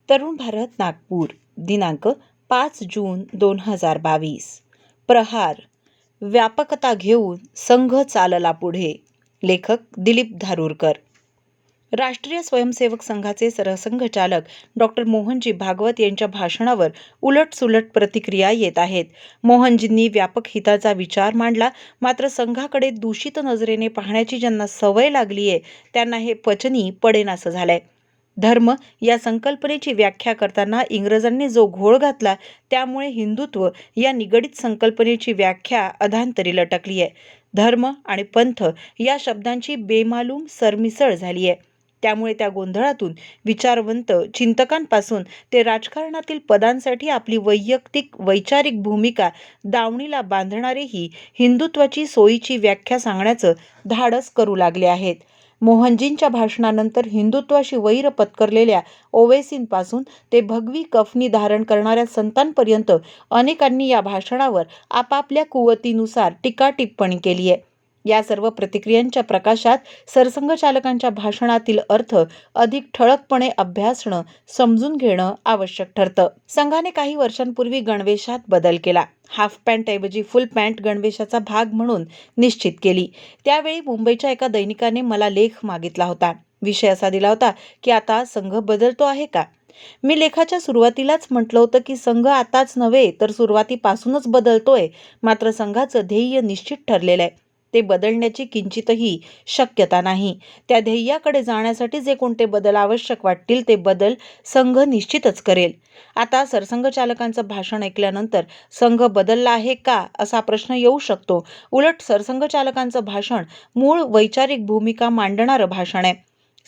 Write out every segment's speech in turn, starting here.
तरुण भारत नागपूर दिनांक 5 जून 2022. प्रहार. व्यापकता घेऊन संघ चालला पुढे. लेखक दिलीप धारूरकर. राष्ट्रीय स्वयंसेवक संघाचे सरसंघचालक डॉक्टर मोहनजी भागवत यांच्या भाषणावर उलटसुलट प्रतिक्रिया येत आहेत. मोहनजींनी व्यापक हिताचा विचार मांडला, मात्र संघाकडे दूषित नजरेने पाहण्याची ज्यांना सवय लागलीये त्यांना हे पचनी पडेनासं झालंय. धर्म या संकल्पनेची व्याख्या करताना इंग्रजांनी जो घोळ घातला त्यामुळे हिंदुत्व या निगडित संकल्पनेची व्याख्या अधांतरी लटकली आहे. धर्म आणि पंथ या शब्दांची बेमालूम सरमिसळ झाली आहे. त्यामुळे त्या गोंधळातून विचारवंत चिंतकांपासून ते राजकारणातील पदांसाठी आपली वैचारिक भूमिका दावणीला बांधणारेही हिंदुत्वाची सोयीची व्याख्या सांगण्याचं धाडस करू लागले आहेत. मोहनजींच्या भाषणानंतर हिंदुत्वाशी वैर पत्करलेल्या ओवैसींपासून ते भगवी कफनी धारण करणाऱ्या संतांपर्यंत अनेकांनी या भाषणावर आपापल्या कुवतीनुसार टीका टिप्पणी केली आहे. या सर्व प्रतिक्रियांच्या प्रकाशात सरसंघचालकांच्या भाषणातील अर्थ अधिक ठळकपणे अभ्यासणं, समजून घेणं आवश्यक ठरतं. संघाने काही वर्षांपूर्वी गणवेशात बदल केला. हाफ पॅन्टऐवजी फुल पॅन्ट गणवेशाचा भाग म्हणून निश्चित केली. त्यावेळी मुंबईच्या एका दैनिकाने मला लेख मागितला होता. विषय असा दिला होता की आता संघ बदलतो आहे का? मी लेखाच्या सुरुवातीलाच म्हटलं होतं की संघ आताच नव्हे तर सुरुवातीपासूनच बदलतोय. मात्र संघाचं ध्येय निश्चित ठरलेलं आहे. ते बदलण्याची किंचितही शक्यता नाही. त्या ध्येयाकडे जाण्यासाठी जे कोणते बदल आवश्यक वाटतील ते बदल संघ निश्चितच करेल. आता सरसंघचालकांचं भाषण ऐकल्यानंतर संघ बदलला आहे का असा प्रश्न येऊ शकतो. उलट सरसंघचालकांचं भाषण मूळ वैचारिक भूमिका मांडणारं भाषण आहे.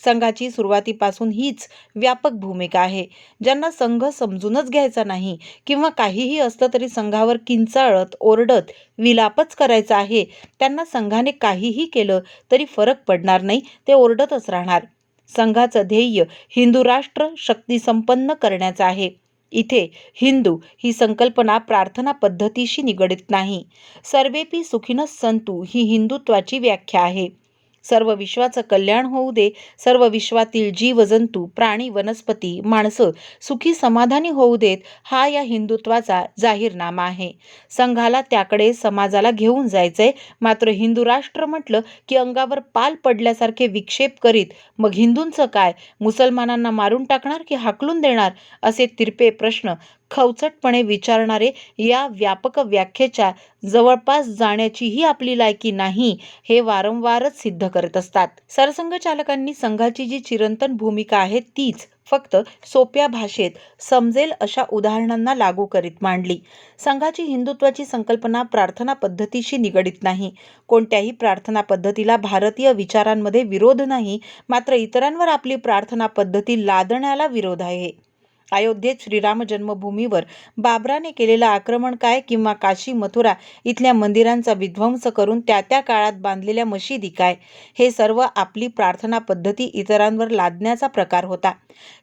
संघाची सुरुवातीपासून हीच व्यापक भूमिका आहे. ज्यांना संघ समजूनच घ्यायचा नाही किंवा काहीही असलं तरी संघावर किंचाळत ओरडत विलापच करायचा आहे, त्यांना संघाने काहीही केलं तरी फरक पडणार नाही, ते ओरडतच राहणार. संघाचं ध्येय हिंदू राष्ट्र शक्तिसंपन्न करण्याचं आहे. इथे हिंदू ही संकल्पना प्रार्थना पद्धतीशी निगडित नाही. सर्वेपी सुखिनः सन्तु ही हिंदुत्वाची व्याख्या आहे. सर्व विश्वाचं कल्याण होऊ दे, सर्व विश्वातील जीव जंतू, प्राणी, वनस्पती, माणसं सुखी समाधानी होऊ देत, हा या हिंदुत्वाचा जाहीरनामा आहे. संघाला त्याकडे समाजाला घेऊन जायचंय. मात्र हिंदू राष्ट्र म्हटलं की अंगावर पाल पडल्यासारखे विक्षेप करीत मग हिंदूंचं काय, मुसलमानांना मारून टाकणार की हाकलून देणार असे तिरपे प्रश्न खवचटपणे विचारणारे या व्यापक व्याख्येच्या जवळपास जाण्याचीही आपली लायकी नाही हे वारंवारच सिद्ध करत असतात. सरसंघचालकांनी संघाची जी चिरंतन भूमिका आहे तीच फक्त सोप्या भाषेत समजेल अशा उदाहरणांना लागू करीत मांडली. संघाची हिंदुत्वाची संकल्पना प्रार्थना पद्धतीशी निगडित नाही. कोणत्याही प्रार्थना पद्धतीला भारतीय विचारांमध्ये विरोध नाही, मात्र इतरांवर आपली प्रार्थना पद्धती लादण्याला विरोध आहे. अयोध्येत श्रीराम जन्मभूमीवर बाबराने केलेलं आक्रमण काय किंवा काशी मथुरा इथल्या मंदिरांचा विध्वंस करून त्या काळात बांधलेल्या मशिदी काय, हे सर्व आपली प्रार्थना पद्धती इतरांवर लादण्याचा प्रकार होता.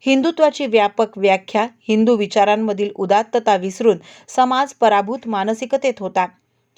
हिंदुत्वाची व्यापक व्याख्या हिंदू विचारांमधील उदात्तता विसरून समाज पराभूत मानसिकतेत होता.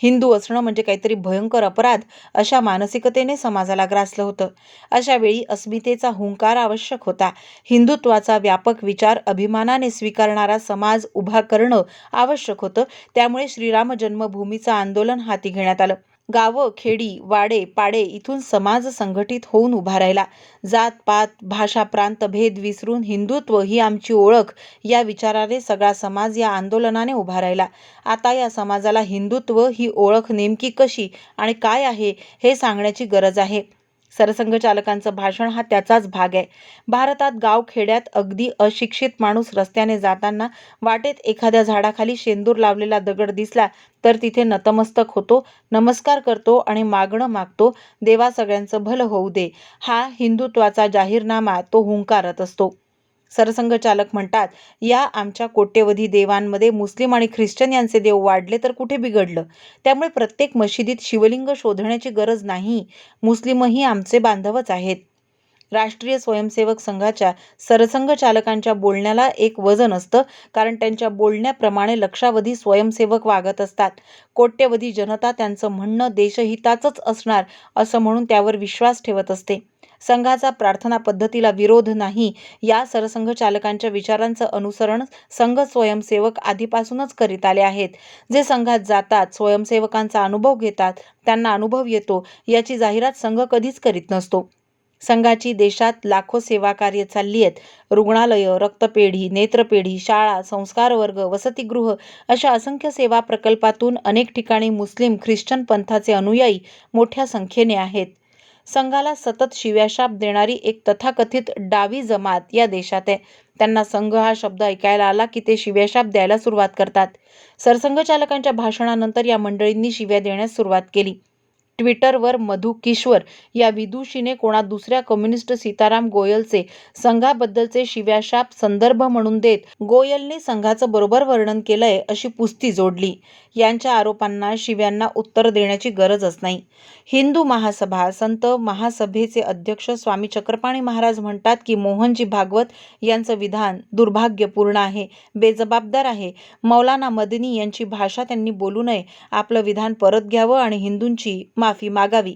हिंदू असणं म्हणजे काहीतरी भयंकर अपराध अशा मानसिकतेने समाजाला ग्रासलं होतं. अशा वेळी अस्मितेचा हुंकार आवश्यक होता. हिंदुत्वाचा व्यापक विचार अभिमानाने स्वीकारणारा समाज उभा करणं आवश्यक होतं. त्यामुळे श्रीराम जन्मभूमीचं आंदोलन हाती घेण्यात आलं. गावं, खेडी, वाडे, पाडे इथून समाज संघटित होऊन उभा राहिला. जात पात, भाषा, प्रांत भेद विसरून हिंदुत्व ही आमची ओळख या विचाराने सगळा समाज या आंदोलनाने उभा राहिला. आता या समाजाला हिंदुत्व ही ओळख नेमकी कशी आणि काय आहे हे सांगण्याची गरज आहे. सरसंघचालकांचं भाषण हा त्याचाच भाग आहे. भारतात गावखेड्यात अगदी अशिक्षित माणूस रस्त्याने जाताना वाटेत एखाद्या झाडाखाली शेंदूर लावलेला दगड दिसला तर तिथे नतमस्तक होतो, नमस्कार करतो आणि मागणं मागतो, देवा सगळ्यांचं भलं होऊ दे. हा हिंदुत्वाचा जाहीरनामा तो हुंकारत असतो. सरसंघचालक म्हणतात, या आमच्या कोट्यवधी देवांमध्ये मुस्लिम आणि ख्रिश्चन यांचे देव वाढले तर कुठे बिघडलं? त्यामुळे प्रत्येक मशिदीत शिवलिंग शोधण्याची गरज नाही. मुस्लिमही आमचे बांधवच आहेत. राष्ट्रीय स्वयंसेवक संघाच्या सरसंघचालकांच्या बोलण्याला एक वजन असतं, कारण त्यांच्या बोलण्याप्रमाणे लक्षावधी स्वयंसेवक वागत असतात. कोट्यवधी जनता त्यांचं म्हणणं देशहिताचंच असणार असं म्हणून त्यावर विश्वास ठेवत असते. संघाचा प्रार्थना पद्धतीला विरोध नाही. या सरसंघचालकांच्या विचारांचं अनुसरण संघ स्वयंसेवक आधीपासूनच करीत आले आहेत. जे संघात जातात, स्वयंसेवकांचा अनुभव घेतात, त्यांना अनुभव येतो, याची जाहिरात संघ कधीच करीत नसतो. संघाची देशात लाखो सेवा कार्य चालली आहेत. रुग्णालयं, रक्तपेढी, नेत्रपेढी, शाळा, संस्कार वर्ग, वसतिगृह अशा असंख्य सेवा प्रकल्पातून अनेक ठिकाणी मुस्लिम, ख्रिश्चन पंथाचे अनुयायी मोठ्या संख्येने आहेत. संघाला सतत शिव्याशाप देणारी एक तथाकथित डावी जमात या देशात आहे. त्यांना संघ हा शब्द ऐकायला आला की ते शिव्याशाप द्यायला सुरुवात करतात. सरसंघचालकांच्या भाषणानंतर या मंडळींनी शिव्या देण्यास सुरुवात केली. ट्विटरवर मधु किश्वर या विदुषीने कोणा दुसऱ्या कम्युनिस्ट सीताराम गोयलचे संघाबद्दलचे शिव्याशाप संदर्भ म्हणून देत गोयलने संघाचं बरोबर वर्णन केलंय अशी पुस्ती जोडली. यांच्या आरोपांना, शिव्यांना उत्तर देण्याची गरजच नाही. हिंदू महासभा संत महासभेचे अध्यक्ष स्वामी चक्रपाणी महाराज म्हणतात की मोहनजी भागवत यांचं विधान दुर्भाग्यपूर्ण आहे, बेजबाबदार आहे. मौलाना मदनी यांची भाषा त्यांनी बोलू नये, आपलं विधान परत घ्यावं आणि हिंदूंची माफी मागावी.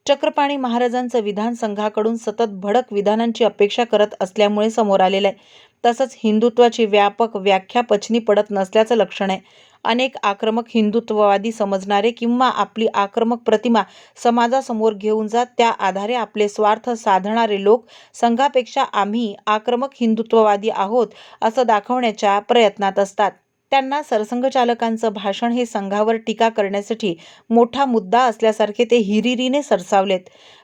चक्रपाणी महाराजांचं विधान संघाकडून सतत भडक विधानांची अपेक्षा करत असल्यामुळे समोर आलेलं आहे. तसंच हिंदुत्वाची व्यापक व्याख्या पचनी पडत नसल्याचं लक्षण आहे. अनेक आक्रमक हिंदुत्ववादी समजणारे किंवा आपली आक्रमक प्रतिमा समाजासमोर घेऊन जात त्या आधारे आपले स्वार्थ साधणारे लोक संघापेक्षा आम्ही आक्रमक हिंदुत्ववादी आहोत असं दाखवण्याच्या प्रयत्नात असतात. त्यांना सरसंघचालकांचं भाषण हे संघावर टीका करण्यासाठी मोठा मुद्दा असल्यासारखे ते हिरिरीने सरसावलेत.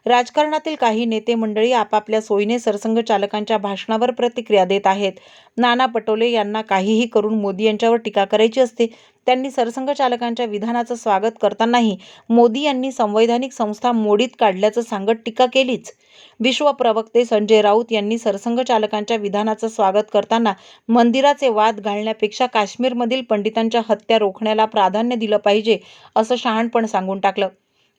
राजकारणातील काही नेते मंडळी आपापल्या सोयीने सरसंघचालकांच्या भाषणावर प्रतिक्रिया देत आहेत. नाना पटोले यांना काहीही करून मोदी यांच्यावर टीका करायची असते. त्यांनी सरसंघचालकांच्या विधानाचं स्वागत करतानाही मोदी यांनी संवैधानिक संस्था मोडीत काढल्याचं सांगत टीका केलीच. विश्व प्रवक्ते संजय राऊत यांनी सरसंघचालकांच्या विधानाचं स्वागत करताना मंदिराचे वाद घालण्यापेक्षा काश्मीरमधील पंडितांच्या हत्या रोखण्याला प्राधान्य दिलं पाहिजे असं शहाणपण सांगून टाकलं.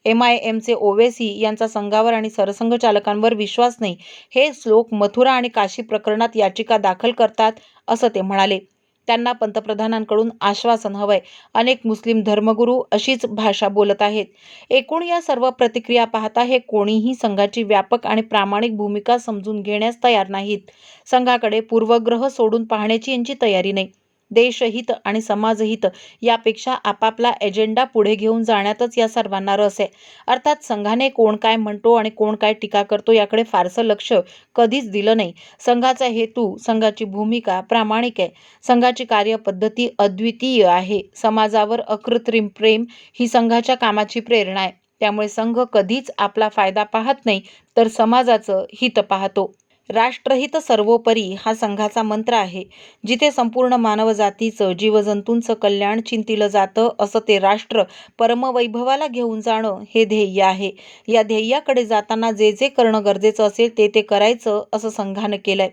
MIMचे ओवेसी यांचा संघावर आणि सरसंघचालकांवर विश्वास नाही. हे लोक मथुरा आणि काशी प्रकरणात याचिका दाखल करतात असं ते म्हणाले. त्यांना पंतप्रधानांकडून आश्वासन हवंय. अनेक मुस्लिम धर्मगुरू अशीच भाषा बोलत आहेत. एकूण या सर्व प्रतिक्रिया पाहता हे कोणीही संघाची व्यापक आणि प्रामाणिक भूमिका समजून घेण्यास तयार नाहीत. संघाकडे पूर्वग्रह सोडून पाहण्याची यांची तयारी नाही. देशहित आणि समाजहित यापेक्षा आपापला एजेंडा पुढे घेऊन जाण्यातच या सर्वांना रस आहे. अर्थात संघाने कोण काय म्हणतो आणि कोण काय टीका करतो याकडे फारसं लक्ष कधीच दिलं नाही. संघाचा हेतू, संघाची भूमिका प्रामाणिक आहे. संघाची कार्यपद्धती अद्वितीय आहे. समाजावर अकृत्रिम प्रेम ही संघाच्या कामाची प्रेरणा आहे. त्यामुळे संघ कधीच आपला फायदा पाहत नाही, तर समाजाचं हित पाहतो. राष्ट्रहित सर्वोपरी हा संघाचा मंत्र आहे. जिथे संपूर्ण मानवजातीचं, जीवजंतूंचं कल्याण चिंतिलं जातं, असं ते राष्ट्र परमवैभवाला घेऊन जाणं हे ध्येय आहे. या ध्येयाकडे जाताना जे जे करणं गरजेचं असेल ते करायचं असं संघानं केलंय.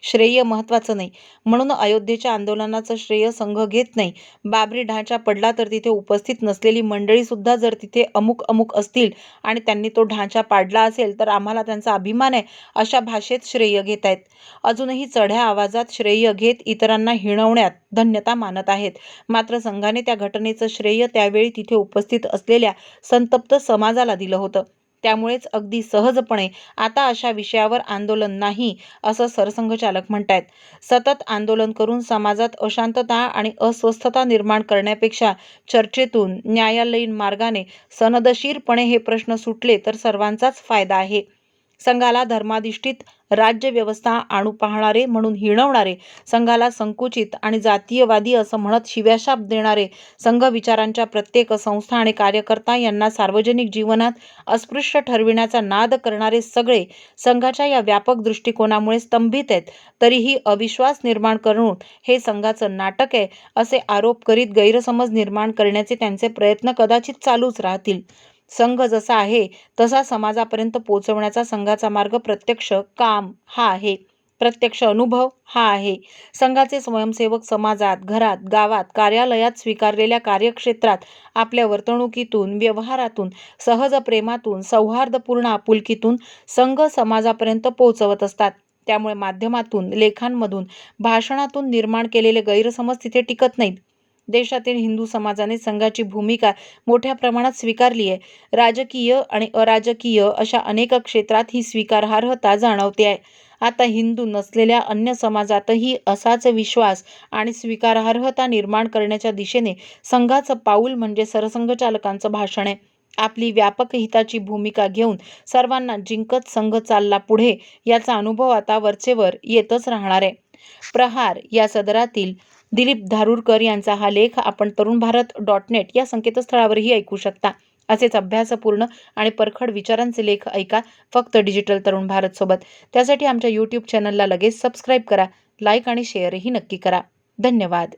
श्रेय महत्त्वाचं नाही म्हणून अयोध्येच्या आंदोलनाचं श्रेय संघ घेत नाही. बाबरी ढांचा पडला तर तिथे उपस्थित नसलेली मंडळी सुद्धा जर तिथे अमुक अमुक असतील आणि त्यांनी तो ढांचा पाडला असेल तर आम्हाला त्यांचा अभिमान आहे अशा भाषेत श्रेय घेत आहेत. अजूनही चढ्या आवाजात श्रेय घेत इतरांना हिणवण्यात धन्यता मानत आहेत. मात्र संघाने त्या घटनेचं श्रेय त्यावेळी तिथे उपस्थित असलेल्या संतप्त समाजाला दिलं होतं. त्यामुळेच अगदी सहजपणे आता अशा विषयावर आंदोलन नाही असं सरसंघचालक म्हणतायत. सतत आंदोलन करून समाजात अशांतता आणि अस्वस्थता निर्माण करण्यापेक्षा चर्चेतून, न्यायालयीन मार्गाने सनदशीरपणे हे प्रश्न सुटले तर सर्वांचाच फायदा आहे. संघाला धर्माधिष्ठित राज्यव्यवस्था आणू पाहणारे म्हणून हिणवणारे, संघाला संकुचित आणि जातीयवादी असं म्हणत शिव्याशाप देणारे, संघ विचारांच्या प्रत्येक संस्था आणि कार्यकर्ता यांना सार्वजनिक जीवनात अस्पृश्य ठरविण्याचा नाद करणारे सगळे संघाच्या या व्यापक दृष्टिकोनामुळे स्तंभित आहेत. तरीही अविश्वास निर्माण करून हे संघाचं नाटक आहे असे आरोप करीत गैरसमज निर्माण करण्याचे त्यांचे प्रयत्न कदाचित चालूच राहतील. संघ जसा आहे तसा समाजापर्यंत पोहोचवण्याचा संघाचा मार्ग प्रत्यक्ष काम हा आहे. प्रत्यक्ष अनुभव हा आहे. संघाचे स्वयंसेवक समाजात, घरात, गावात, कार्यालयात, स्वीकारलेल्या कार्यक्षेत्रात आपल्या वर्तणुकीतून, व्यवहारातून, सहज प्रेमातून, सौहार्दपूर्ण आपुलकीतून संघ समाजापर्यंत पोहोचवत असतात. त्यामुळे माध्यमातून, लेखांमधून, भाषणातून निर्माण केलेले गैरसमज तिथे टिकत नाहीत. देशातील हिंदू समाजाने संघाची भूमिका मोठ्या प्रमाणात स्वीकारली आहे. राजकीय आणि अराजकीय अशा अनेक क्षेत्रात ही स्वीकारार्हता जाणवते आहे. आता हिंदू नसलेल्या अन्य समाजातही असाच विश्वास आणि स्वीकारार्हता निर्माण करण्याच्या दिशेने संघाचं पाऊल म्हणजे सरसंघचालकांचं भाषण आहे. आपली व्यापक हिताची भूमिका घेऊन सर्वांना जिंकत संघ चालला पुढे याचा अनुभव आता वरचेवर येतच राहणार आहे. प्रहार या सदरातील दिलीप धारूरकर यांचा हा लेख आपण तरुणभारत.net या संकेतस्थळावरही ऐकू शकता. असेच अभ्यासपूर्ण आणि परखड विचारांचे लेख ऐका फक्त डिजिटल तरुण भारत सोबत. त्यासाठी आमच्या YouTube चॅनलला लगेच सबस्क्राईब करा, लाईक आणि शेअरही नक्की करा. धन्यवाद.